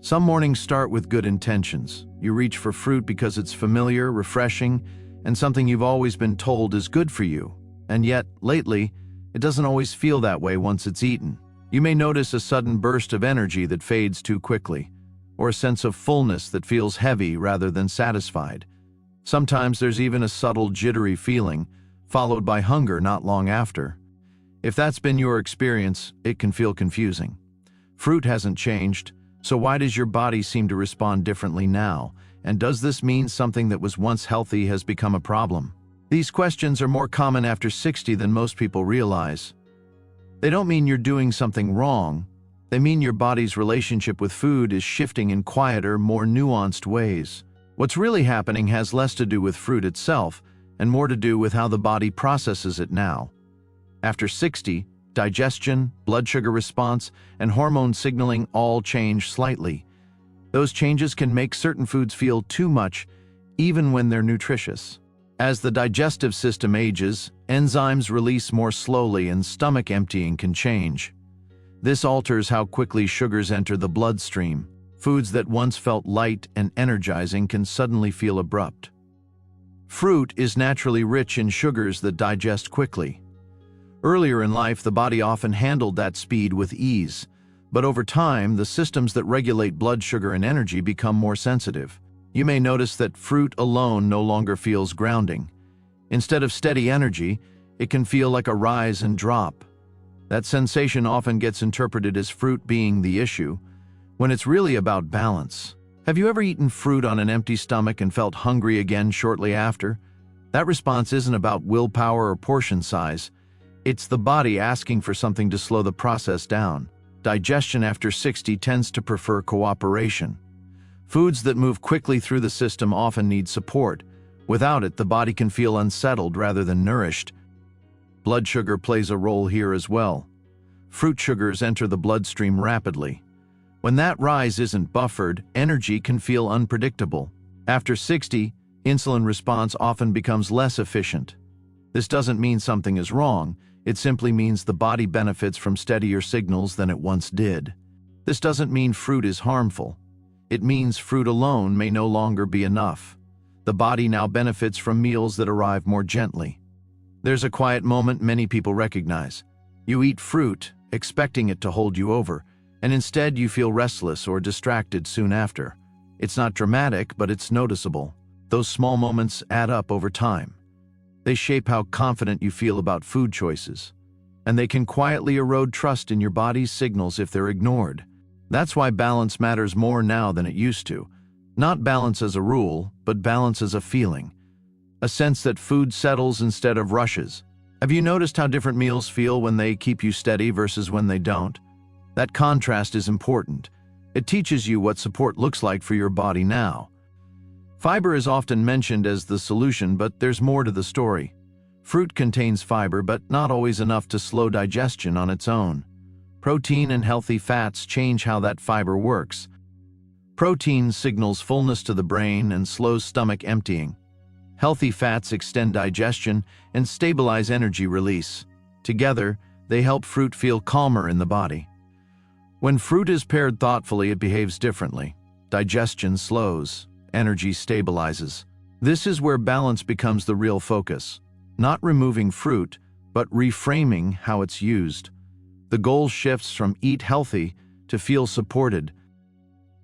Some mornings start with good intentions. You reach for fruit because it's familiar, refreshing, and something you've always been told is good for you. And yet, lately, it doesn't always feel that way once it's eaten. You may notice a sudden burst of energy that fades too quickly, or a sense of fullness that feels heavy rather than satisfied. Sometimes there's even a subtle jittery feeling, followed by hunger not long after. If that's been your experience, it can feel confusing. Fruit hasn't changed, so why does your body seem to respond differently now? And does this mean something that was once healthy has become a problem? These questions are more common after 60 than most people realize. They don't mean you're doing something wrong. They mean your body's relationship with food is shifting in quieter, more nuanced ways. What's really happening has less to do with fruit itself and more to do with how the body processes it now. After 60, digestion, blood sugar response, and hormone signaling all change slightly. Those changes can make certain foods feel too much, even when they're nutritious. As the digestive system ages, enzymes release more slowly and stomach emptying can change. This alters how quickly sugars enter the bloodstream. Foods that once felt light and energizing can suddenly feel abrupt. Fruit is naturally rich in sugars that digest quickly. Earlier in life, the body often handled that speed with ease, but over time, the systems that regulate blood sugar and energy become more sensitive. You may notice that fruit alone no longer feels grounding. Instead of steady energy, it can feel like a rise and drop. That sensation often gets interpreted as fruit being the issue, when it's really about balance. Have you ever eaten fruit on an empty stomach and felt hungry again shortly after? That response isn't about willpower or portion size. It's the body asking for something to slow the process down. Digestion after 60 tends to prefer cooperation. Foods that move quickly through the system often need support. Without it, the body can feel unsettled rather than nourished. Blood sugar plays a role here as well. Fruit sugars enter the bloodstream rapidly. When that rise isn't buffered, energy can feel unpredictable. After 60, insulin response often becomes less efficient. This doesn't mean something is wrong. It simply means the body benefits from steadier signals than it once did. This doesn't mean fruit is harmful. It means fruit alone may no longer be enough. The body now benefits from meals that arrive more gently. There's a quiet moment many people recognize. You eat fruit, expecting it to hold you over, and instead you feel restless or distracted soon after. It's not dramatic, but it's noticeable. Those small moments add up over time. They shape how confident you feel about food choices, and they can quietly erode trust in your body's signals if they're ignored. That's why balance matters more now than it used to. Not balance as a rule, but balance as a feeling. A sense that food settles instead of rushes. Have you noticed how different meals feel when they keep you steady versus when they don't? That contrast is important. It teaches you what support looks like for your body now. Fiber is often mentioned as the solution, but there's more to the story. Fruit contains fiber, but not always enough to slow digestion on its own. Protein and healthy fats change how that fiber works. Protein signals fullness to the brain and slows stomach emptying. Healthy fats extend digestion and stabilize energy release. Together, they help fruit feel calmer in the body. When fruit is paired thoughtfully, it behaves differently. Digestion slows. Energy stabilizes. This is where balance becomes the real focus. Not removing fruit, but reframing how it's used. The goal shifts from eat healthy to feel supported.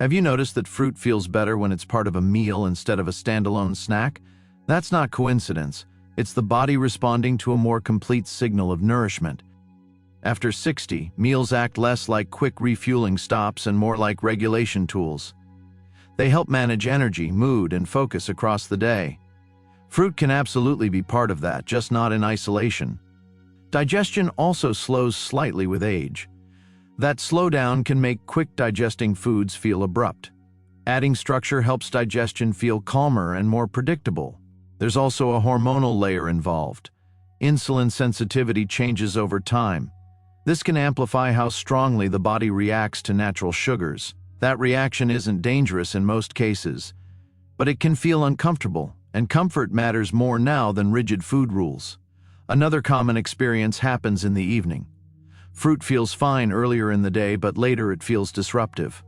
Have you noticed that fruit feels better when it's part of a meal instead of a standalone snack? That's not coincidence. It's the body responding to a more complete signal of nourishment. After 60, meals act less like quick refueling stops and more like regulation tools. They help manage energy, mood, and focus across the day. Fruit can absolutely be part of that, just not in isolation. Digestion also slows slightly with age. That slowdown can make quick digesting foods feel abrupt. Adding structure helps digestion feel calmer and more predictable. There's also a hormonal layer involved. Insulin sensitivity changes over time. This can amplify how strongly the body reacts to natural sugars. That reaction isn't dangerous in most cases, but it can feel uncomfortable, and comfort matters more now than rigid food rules. Another common experience happens in the evening. Fruit feels fine earlier in the day, but later it feels disruptive.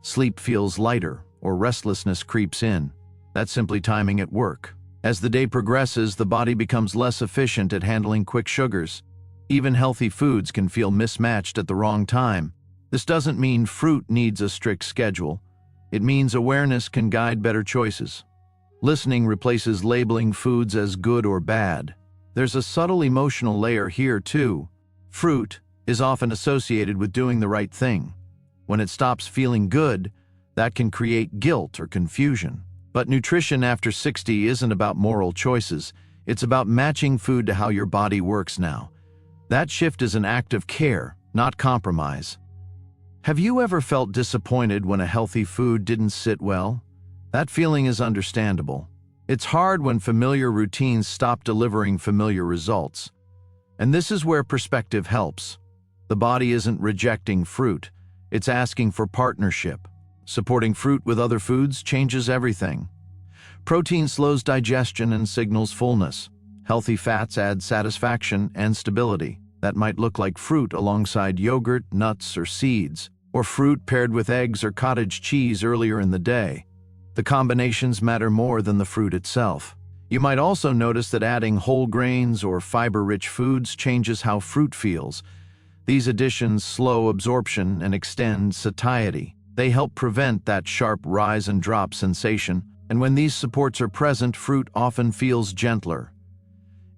Sleep feels lighter, or restlessness creeps in. That's simply timing at work. As the day progresses, the body becomes less efficient at handling quick sugars. Even healthy foods can feel mismatched at the wrong time. This doesn't mean fruit needs a strict schedule. It means awareness can guide better choices. Listening replaces labeling foods as good or bad. There's a subtle emotional layer here too. Fruit is often associated with doing the right thing. When it stops feeling good, that can create guilt or confusion. But nutrition after 60 isn't about moral choices. It's about matching food to how your body works now. That shift is an act of care, not compromise. Have you ever felt disappointed when a healthy food didn't sit well? That feeling is understandable. It's hard when familiar routines stop delivering familiar results. And this is where perspective helps. The body isn't rejecting fruit. It's asking for partnership. Supporting fruit with other foods changes everything. Protein slows digestion and signals fullness. Healthy fats add satisfaction and stability. That might look like fruit alongside yogurt, nuts, or seeds, or fruit paired with eggs or cottage cheese earlier in the day. The combinations matter more than the fruit itself. You might also notice that adding whole grains or fiber-rich foods changes how fruit feels. These additions slow absorption and extend satiety. They help prevent that sharp rise and drop sensation, and when these supports are present, fruit often feels gentler.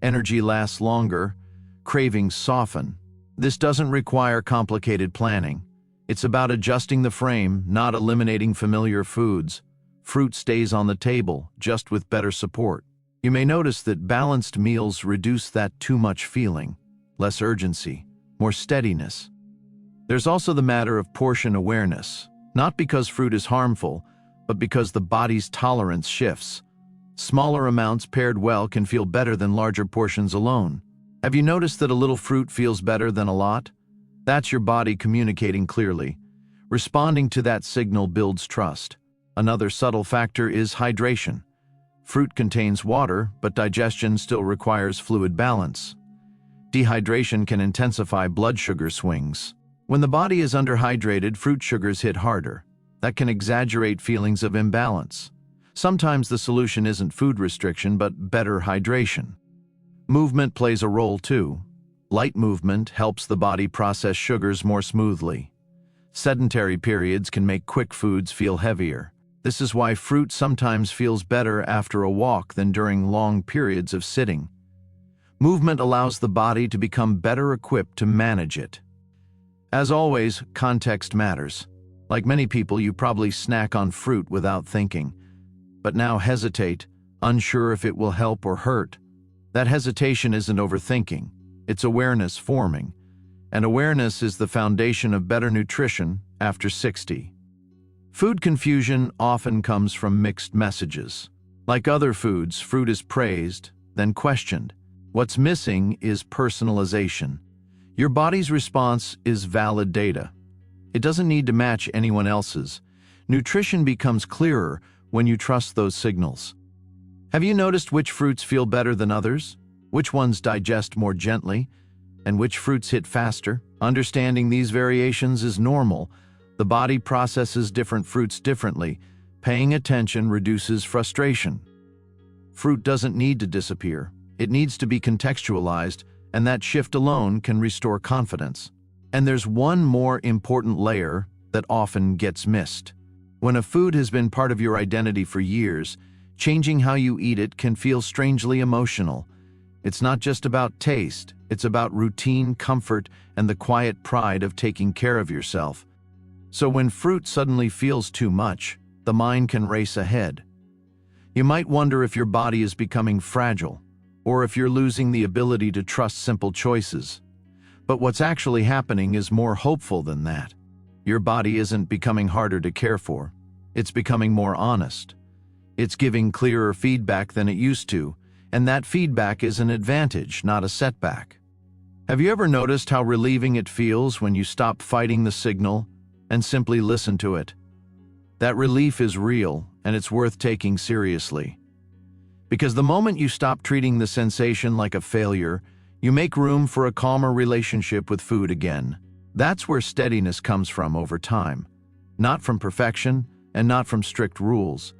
Energy lasts longer, cravings soften. This doesn't require complicated planning. It's about adjusting the frame, not eliminating familiar foods. Fruit stays on the table, just with better support. You may notice that balanced meals reduce that too much feeling, less urgency, more steadiness. There's also the matter of portion awareness, not because fruit is harmful, but because the body's tolerance shifts. Smaller amounts paired well can feel better than larger portions alone. Have you noticed that a little fruit feels better than a lot? That's your body communicating clearly. Responding to that signal builds trust. Another subtle factor is hydration. Fruit contains water, but digestion still requires fluid balance. Dehydration can intensify blood sugar swings. When the body is underhydrated, fruit sugars hit harder. That can exaggerate feelings of imbalance. Sometimes the solution isn't food restriction, but better hydration. Movement plays a role too. Light movement helps the body process sugars more smoothly. Sedentary periods can make quick foods feel heavier. This is why fruit sometimes feels better after a walk than during long periods of sitting. Movement allows the body to become better equipped to manage it. As always, context matters. Like many people, you probably snack on fruit without thinking, but now hesitate, unsure if it will help or hurt. That hesitation isn't overthinking, it's awareness forming. And awareness is the foundation of better nutrition after 60. Food confusion often comes from mixed messages. Like other foods, fruit is praised, then questioned. What's missing is personalization. Your body's response is valid data. It doesn't need to match anyone else's. Nutrition becomes clearer when you trust those signals. Have you noticed which fruits feel better than others? Which ones digest more gently? And which fruits hit faster? Understanding these variations is normal. The body processes different fruits differently. Paying attention reduces frustration. Fruit doesn't need to disappear. It needs to be contextualized, and that shift alone can restore confidence. And there's one more important layer that often gets missed. When a food has been part of your identity for years, changing how you eat it can feel strangely emotional. It's not just about taste, it's about routine, comfort, and the quiet pride of taking care of yourself. So when fruit suddenly feels too much, the mind can race ahead. You might wonder if your body is becoming fragile, or if you're losing the ability to trust simple choices. But what's actually happening is more hopeful than that. Your body isn't becoming harder to care for. It's becoming more honest. It's giving clearer feedback than it used to, and that feedback is an advantage, not a setback. Have you ever noticed how relieving it feels when you stop fighting the signal and simply listen to it? That relief is real, and it's worth taking seriously. Because the moment you stop treating the sensation like a failure, you make room for a calmer relationship with food again. That's where steadiness comes from over time. not from perfection and not from strict rules,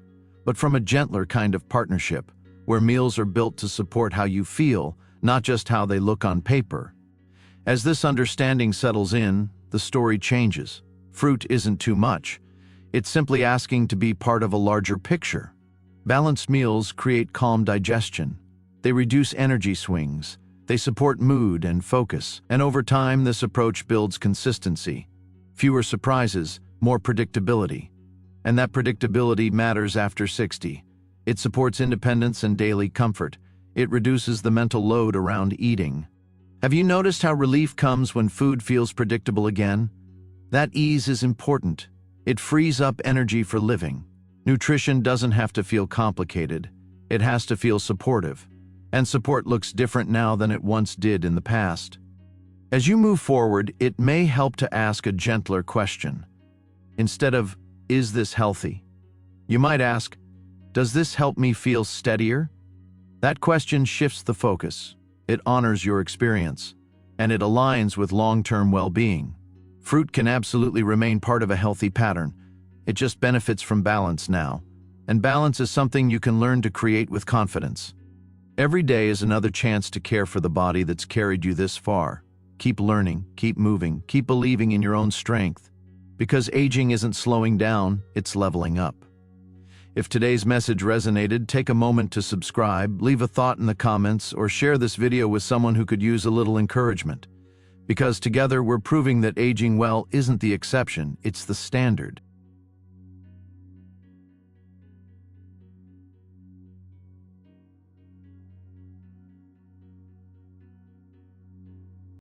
but from a gentler kind of partnership, where meals are built to support how you feel, not just how they look on paper. As this understanding settles in, the story changes. Fruit isn't too much. It's simply asking to be part of a larger picture. Balanced meals create calm digestion. They reduce energy swings. They support mood and focus. And over time, this approach builds consistency. Fewer surprises, more predictability. And that predictability matters after 60. It supports independence and daily comfort. It reduces the mental load around eating. Have you noticed how relief comes when food feels predictable again? That ease is important. It frees up energy for living. Nutrition doesn't have to feel complicated. It has to feel supportive. And support looks different now than it once did in the past. As you move forward, it may help to ask a gentler question. Instead of, "Is this healthy?" you might ask, "Does this help me feel steadier?" That question shifts the focus. It honors your experience, and it aligns with long-term well-being. Fruit can absolutely remain part of a healthy pattern. It just benefits from balance now. And balance is something you can learn to create with confidence. Every day is another chance to care for the body that's carried you this far. Keep learning, keep moving, keep believing in your own strength. Because aging isn't slowing down, it's leveling up. If today's message resonated, take a moment to subscribe, leave a thought in the comments, or share this video with someone who could use a little encouragement. Because together we're proving that aging well isn't the exception, it's the standard.